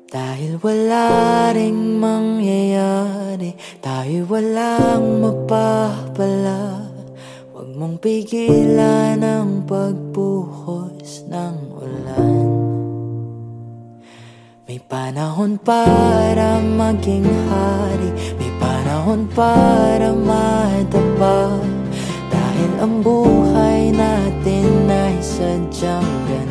Dahil wala ring mangyayari, tayo'y walang mapapala. Huwag mong pigilan ang pagbuhos ng ulan. May panahon para maging hari, may panahon para madapa. Dahil ang buhay natin ay sadyang ganyan.